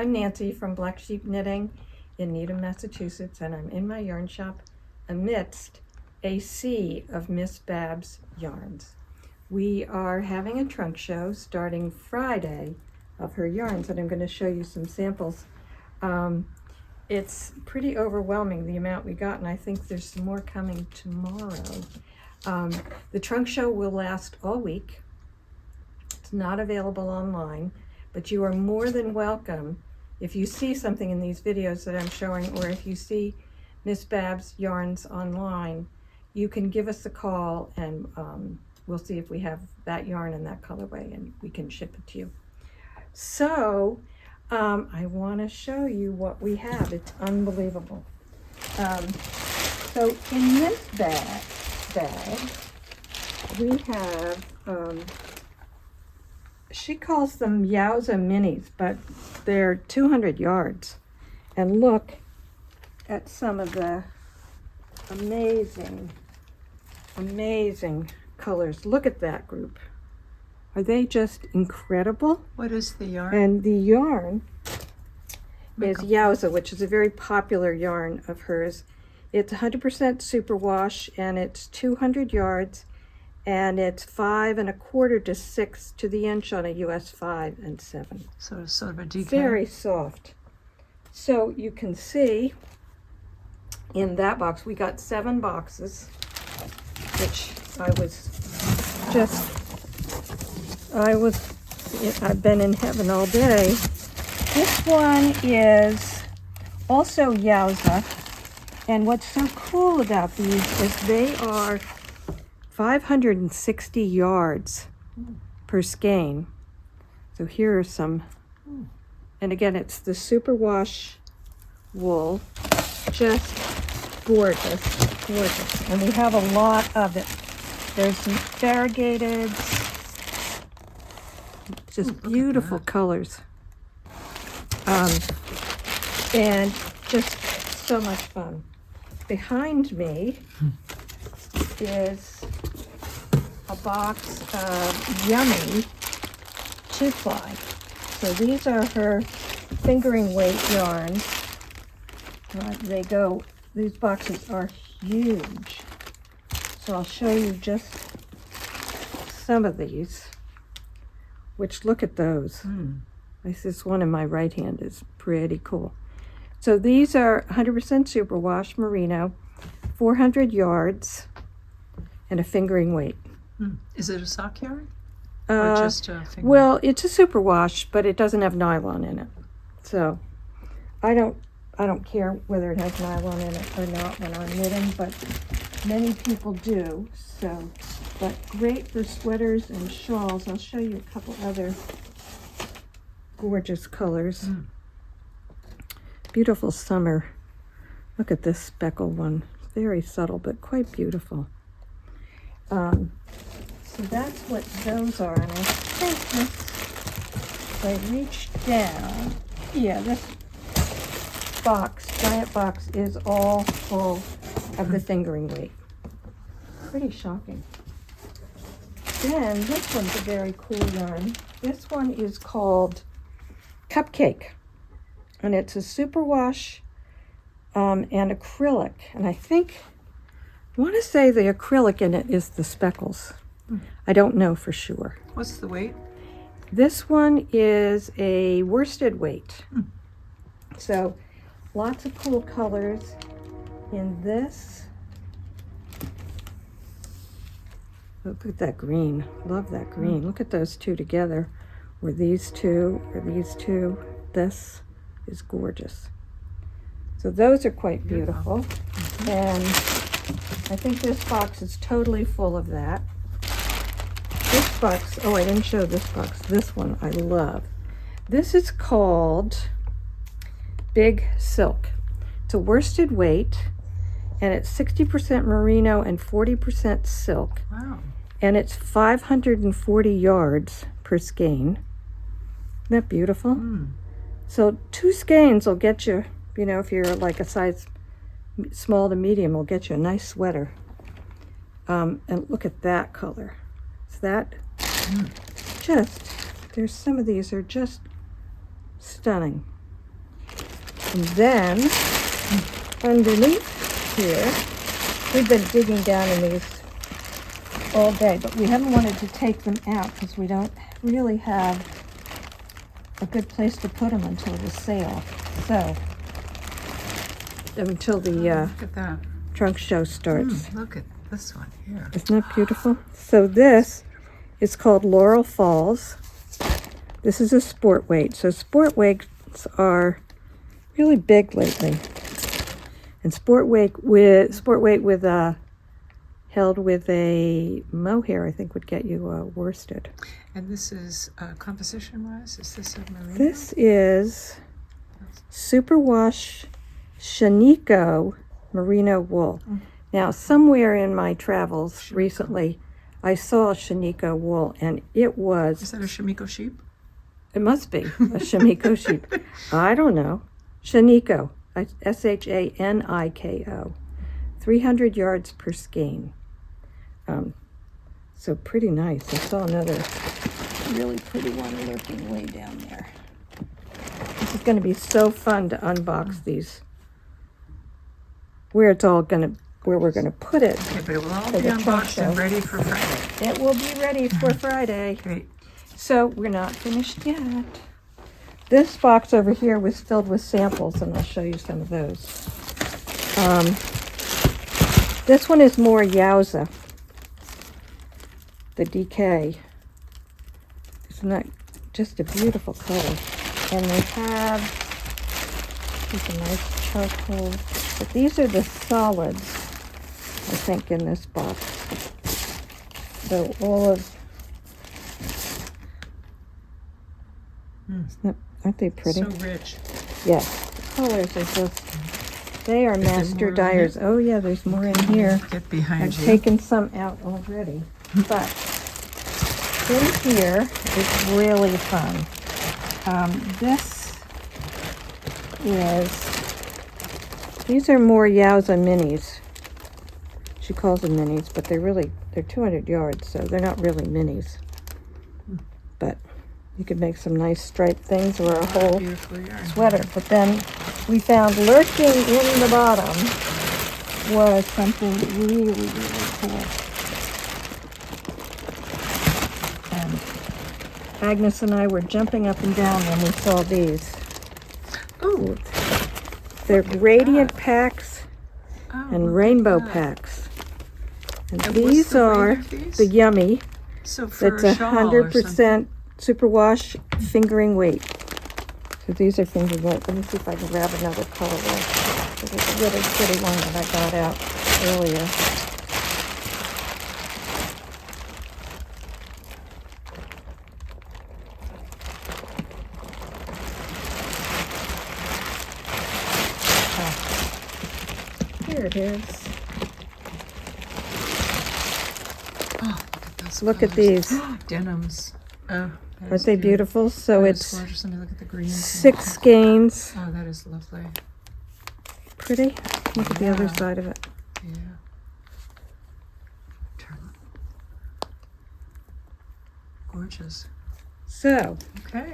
I'm Nancy from Black Sheep Knitting in Needham, Massachusetts, and I'm in my yarn shop amidst a sea of Miss Babs yarns. We are having a trunk show starting Friday of her yarns, and I'm going to show you some samples. It's pretty overwhelming, the amount we got, and I think there's some more coming tomorrow. The trunk show will last all week. It's not available online, but you are more than welcome, if you see something in these videos that I'm showing, or if you see Miss Babs yarns online, you can give us a call and we'll see if we have that yarn in that colorway and we can ship it to you. So I want to show you what we have. It's unbelievable. So in this bag we have, she calls them aaaah minis, but they're 200 yards. And look at some of the amazing colors. Look at that group. Are they just incredible? What is the yarn? And the yarn is aaaah, which is a very popular yarn of hers. It's 100% superwash and it's 200 yards and it's 5 1/4 to 6 to the inch on a US 5 and 7. So it's sort of a DK. Very soft. So you can see in that box, we got 7 boxes, which I've been in heaven all day. This one is also aaaah, and what's so cool about these is they are 560 yards per skein. So here are some, and again, it's the superwash wool, just gorgeous, gorgeous. And we have a lot of it. There's some variegated, just beautiful colors. And just so much fun. Behind me is a box of yummy 2-ply. So these are her fingering weight yarns. These boxes are huge. So I'll show you just some of these, which look at those. This one in my right hand is pretty cool. So these are 100% superwash merino, 400 yards, and a fingering weight. Is it a sock yarn? Or just a finger? Well, it's a superwash, but it doesn't have nylon in it. So I don't care whether it has nylon in it or not when I'm knitting, but many people do. So, but great for sweaters and shawls. I'll show you a couple other gorgeous colors. Beautiful summer. Look at this speckle one. Very subtle, but quite beautiful. So that's what those are. And I think this, if I reach down, yeah, this giant box is all full of the fingering weight. Pretty shocking. Then this one's a very cool yarn. This one is called Cupcake, and it's a superwash and acrylic. And I want to say the acrylic in it is the speckles. I don't know for sure. What's the weight? This one is a worsted weight. So lots of cool colors in this. Look at that green. Love that green. Look at those two together. Or these two, or these two. This is gorgeous. So those are quite beautiful. And I think this box is totally full of that. This box, oh, I didn't show this box. This one I love. This is called Big Silk. It's a worsted weight, and it's 60% merino and 40% silk. Wow. And it's 540 yards per skein. Isn't that beautiful? So 2 skeins will get you, if you're like a size small to medium, will get you a nice sweater. And look at that color. Is that there's some of these are just stunning. And then underneath here, we've been digging down in these all day, but we haven't wanted to take them out because we don't really have a good place to put them until the sale. So, until the Look at that. trunk show starts. Look at this one here. Isn't that beautiful? So this is called Laurel Falls. This is a sport weight. So sport weights are really big lately. And sport weight with held with a mohair, I think would get you worsted. And this is composition-wise. Is this a merino? This is Superwash Shiniko merino wool. Now, somewhere in my travels recently, I saw Shiniko wool, and it was... Is that a Shimiko sheep? It must be a Shimiko sheep. I don't know. Shiniko, Shaniko, 300 yards per skein. So pretty nice. I saw another really pretty one lurking way down there. This is going to be so fun to unbox these. Where we're gonna put it. Okay, but it will all For be the trunk unboxed and show. ready for Friday. It will be ready for Friday. Great. So we're not finished yet. This box over here was filled with samples, and I'll show you some of those. This one is more Yowza, the DK. Isn't that just a beautiful color? And they have a nice charcoal, but these are the solids, I think, in this box. So all of, aren't they pretty? So rich. Yes, the colors are just, they are Is there master more in dyers. Oh yeah, there's more in here. Get behind I've you. taken some out already, but in here is really fun. These are more Yowza minis. She calls them minis, but they're 200 yards, so they're not really minis. But you could make some nice striped things or a whole Beautiful yarn. sweater. But then we found lurking in the bottom was something really, really cool. And Agnes and I were jumping up and down when we saw these. Ooh. They're gradient packs Oh, look and at rainbow that. packs. And And what's these the weight are of these? the Yummy. So for That's a shawl or something. 100% superwash fingering weight. So these are fingering weight. Let me see if I can grab another colorway. There's a really pretty one that I got out earlier. Here it is. Oh, look at those Look at colors. these. Denims. Oh, that Aren't is they beautiful. beautiful? So That is it's gorgeous. Let me look at the greens. 6 skeins. Oh, that is lovely. Pretty. Look at the other Yeah. side of it. Yeah. Turn. Gorgeous. So, Okay.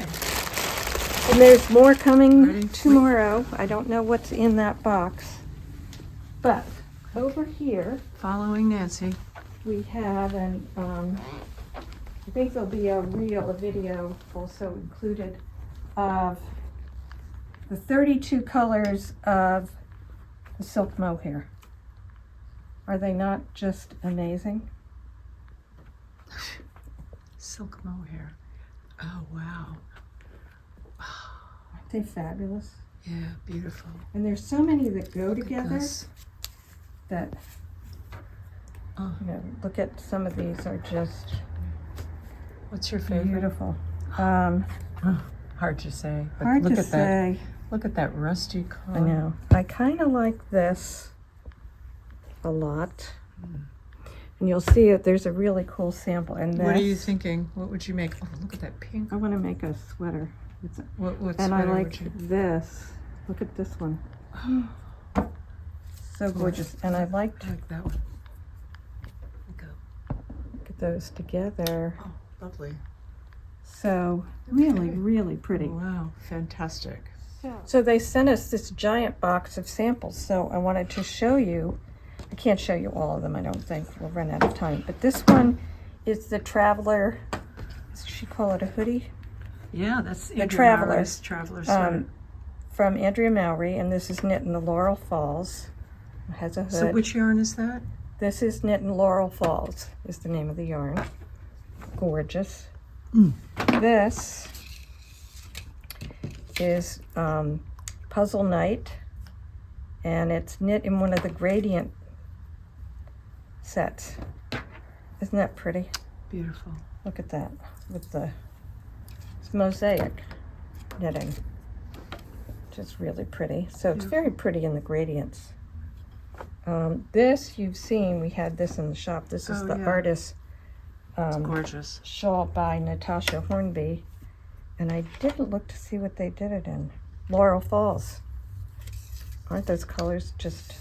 and there's more coming Ready? tomorrow. I don't know what's in that box. But over here Following Nancy. we have I think there'll be a video also included of the 32 colors of the silk mohair. Are they not just amazing? Silk mohair. Oh, wow. Aren't they fabulous? Yeah, beautiful. And there's so many that go Look at together this. that, Oh, look at some of these are just what's your favorite? beautiful. Hard to say. But Hard look to at that. say. Look at that rusty color. I know. I kind of like this a lot. And you'll see that there's a really cool sample. And What are you this, thinking? What would you make? Oh, look at that pink. I want to make a sweater. What And I sweater like would you? this. Look at this one. So gorgeous. And I liked, I like that one. look at those together. Oh, lovely. So really, Okay. really pretty. Wow, fantastic. So they sent us this giant box of samples, so I wanted to show you. I can't show you all of them, I don't think. We'll run out of time. But this one is the Traveler. Does she call it a hoodie? Yeah, that's The Andrea Traveler. Maury's Traveler sweater. From Andrea Maury, and this is knit in the Laurel Falls. It has a hood. So which yarn is that? This is knit in Laurel Falls, is the name of the yarn. Gorgeous. This is Puzzle Night, and it's knit in one of the gradient sets. Isn't that pretty? Beautiful. Look at that, with the mosaic knitting, which is really pretty. So it's very pretty in the gradients. This you've seen, we had this in the shop. This is the Artist It's gorgeous. shawl by Natasha Hornby, and I didn't look to see what they did it in. Laurel Falls. Aren't those colors just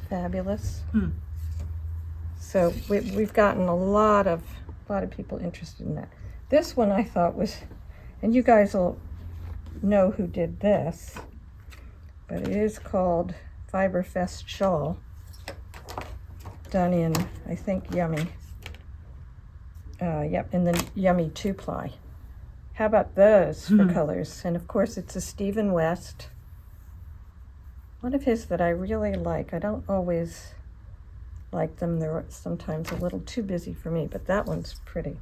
fabulous? So we've gotten a lot of people interested in that. This one I thought was, and you guys will know who did this, but it is called Fiberfest Shawl, done in, I think, Yummy. Yep, in the Yummy 2-ply. How about those for colors? And of course it's a Stephen West. One of his that I really like. I don't always like them. They're sometimes a little too busy for me, but that one's pretty.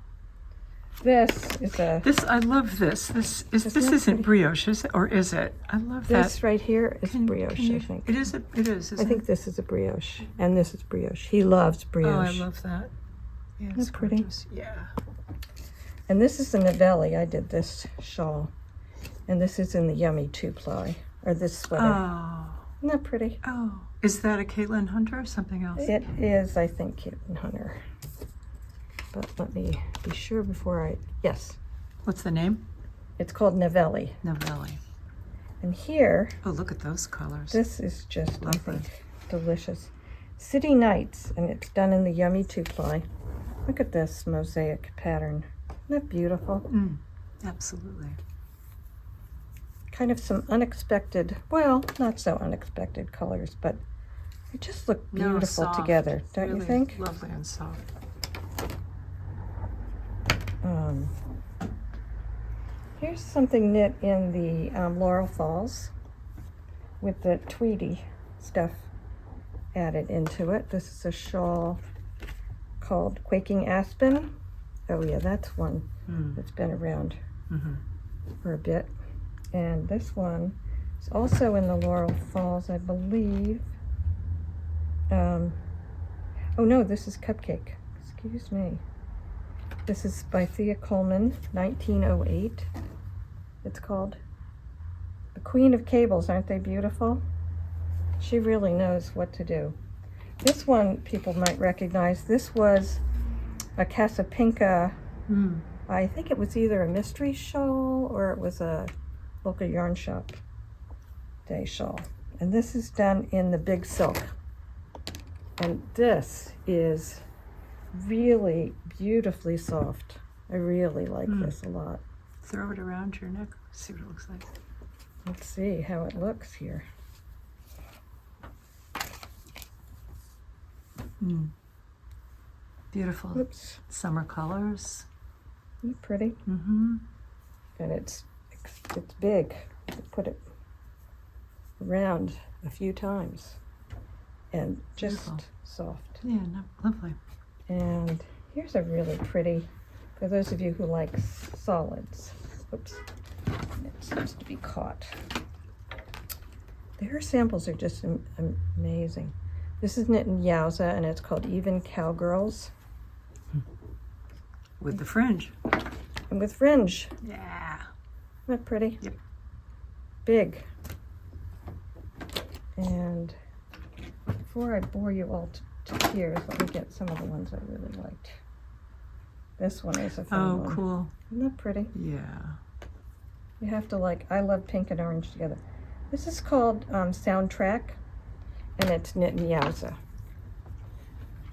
This is a... I love this. This isn't brioche, is it? Or is it? I love that. This right here is brioche, I think. It is, isn't I think this is a brioche, and this is brioche. He loves brioche. Oh, I love that. Yeah, it's pretty? gorgeous. Yeah. And this is the Novelli. I did this shawl. And this is in the Yummy 2-ply, or this sweater. Oh. Isn't that pretty? Oh. Is that a Caitlin Hunter or something else? It is, I think, Caitlin Hunter. But let me be sure before I... Yes. What's the name? It's called Novelli. Novelli. And here... Oh, look at those colors. This is just, Lovely. I think, delicious. City Nights, and it's done in the Yummy 2-ply. Look at this mosaic pattern. Isn't that beautiful? Absolutely. Kind of some unexpected, well, not so unexpected colors, but they just look beautiful soft. together, don't Really you think? Lovely and soft. Here's something knit in the Laurel Falls with the Tweety stuff added into it. This is a shawl called Quaking Aspen. Oh yeah, that's one that's been around for a bit. And this one is also in the Laurel Falls, I believe. Oh no, this is Cupcake. Excuse me. This is by Thea Coleman, 1908. It's called The Queen of Cables. Aren't they beautiful? She really knows what to do. This one people might recognize. This was a Casapinka. I think it was either a mystery shawl or it was a local yarn shop day shawl. And this is done in the big silk. And this is really beautifully soft. I really like this a lot. Throw it around your neck. See what it looks like. Let's see how it looks here. Beautiful. Oops. Summer colors. Isn't it pretty? And it's big. Put it around a few times. And just Beautiful. soft. Yeah, no, lovely. And here's a really pretty, for those of you who like solids. Oops. It seems to be caught. Their samples are just amazing. This is knit in Yowza, and it's called Even Cowgirls. With the fringe. And with fringe. Yeah. Isn't that pretty? Yep. Big. And before I bore you all to tears, let me get some of the ones I really liked. This one is a fun one. Oh, cool. Isn't that pretty? Yeah. You have to like, I love pink and orange together. This is called Soundtrack, and it's knit in Yowza.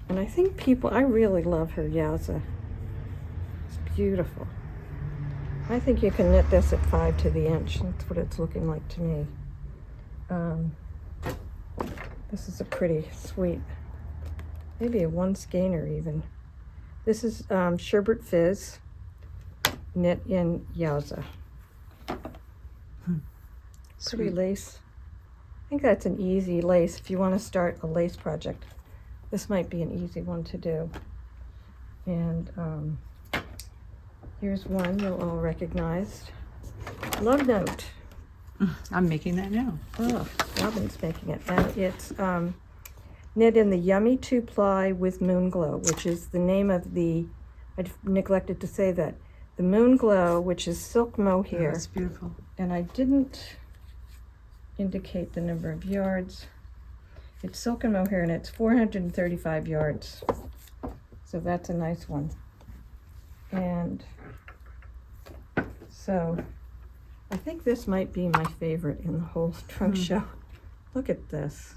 And I think I really love her Yowza. It's beautiful. I think you can knit this at 5 to the inch. That's what it's looking like to me. This is a pretty sweet, maybe a 1 skeiner even. This is Sherbet Fizz, knit in Yowza. Pretty lace. I think that's an easy lace. If you want to start a lace project, this might be an easy one to do. And here's one you'll all recognize. Love Note. I'm making that now. Oh, Robin's making it. And it's knit in the Yummy 2-ply with Moon Glow, which is the name of the, I neglected to say that, the Moon Glow, which is silk mohair. Oh, that's beautiful. And I didn't indicate the number of yards. It's silk and mohair, and it's 435 yards. So that's a nice one. And so I think this might be my favorite in the whole trunk show. Look at this.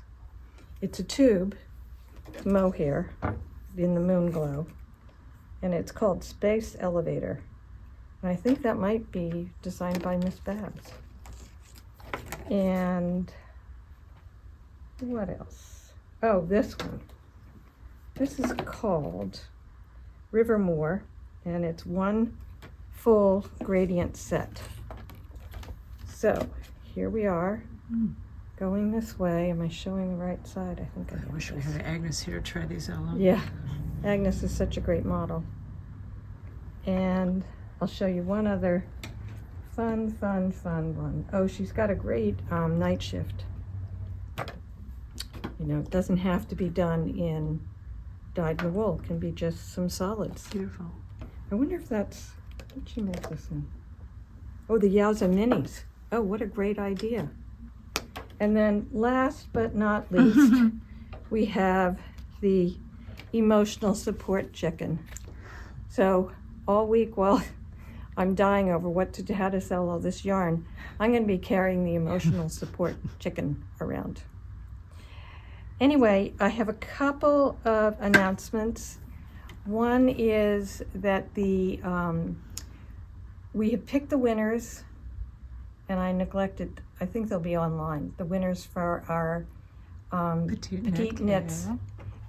It's a tube mohair in the Moon Glow, and it's called Space Elevator. And I think that might be designed by Miss Babs. And what else? Oh, this one. This is called Rivermore, and it's 1 full gradient set. So here we are, going this way. Am I showing the right side? I think I I wish we had Agnes here to try these all on. Yeah, Agnes is such a great model. And I'll show you one other fun one. Oh, she's got a great night shift. You know, it doesn't have to be done in dyed-in-the-wool. It can be just some solids. Beautiful. I wonder if that's, what did she make this in? Oh, the Yowza Minis. Oh, what a great idea. And then last but not least, we have the emotional support chicken. So all week while I'm dying over how to sell all this yarn, I'm going to be carrying the emotional support chicken around. Anyway, I have a couple of announcements. One is that we have picked the winners, and I neglected, I think they'll be online, the winners for our Petite Knits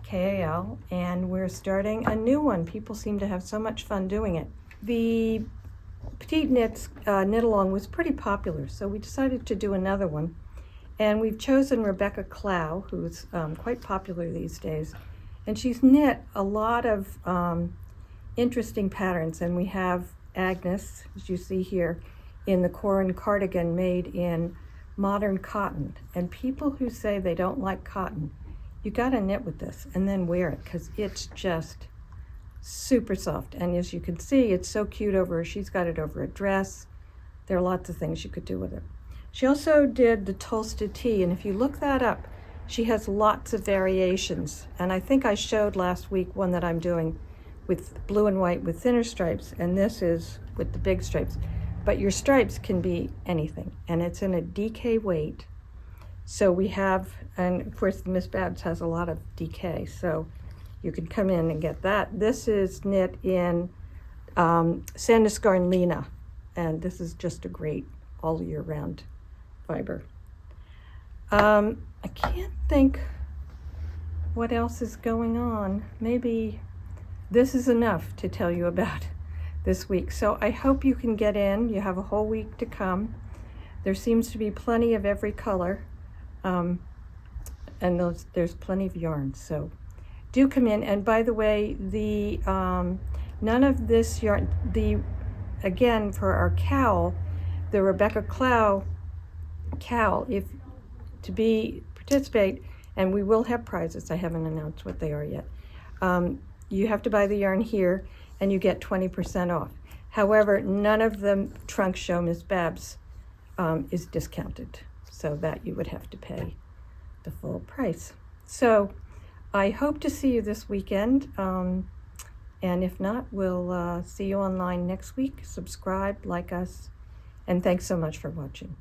KAL, and we're starting a new one. People seem to have so much fun doing it. The Petite Knits knit along was pretty popular, so we decided to do another one. And we've chosen Rebecca Clow, who's quite popular these days. And she's knit a lot of interesting patterns. And we have Agnes, as you see here, in the Corin cardigan made in modern cotton. And people who say they don't like cotton, you gotta knit with this and then wear it, because it's just super soft. And as you can see, it's so cute over, she's got it over a dress. There are lots of things you could do with it. She also did the Tolsta tee, and if you look that up, she has lots of variations. And I think I showed last week one that I'm doing with blue and white with thinner stripes, and this is with the big stripes. But your stripes can be anything, and it's in a DK weight. So we have, and of course Miss Babs has a lot of DK, so you can come in and get that. This is knit in Sanduskarn Lena, and this is just a great all year round fiber. I can't think what else is going on. Maybe this is enough to tell you about this week. So I hope you can get in. You have a whole week to come. There seems to be plenty of every color, and there's plenty of yarn. So do come in. And by the way, the none of this yarn, again for our cowl, the Rebecca Clow cowl, if to participate, and we will have prizes. I haven't announced what they are yet. You have to buy the yarn here, and you get 20% off. However, none of the trunk show Miss Babs is discounted, so that you would have to pay the full price. So I hope to see you this weekend, and if not, we'll see you online next week. Subscribe, like us, and thanks so much for watching.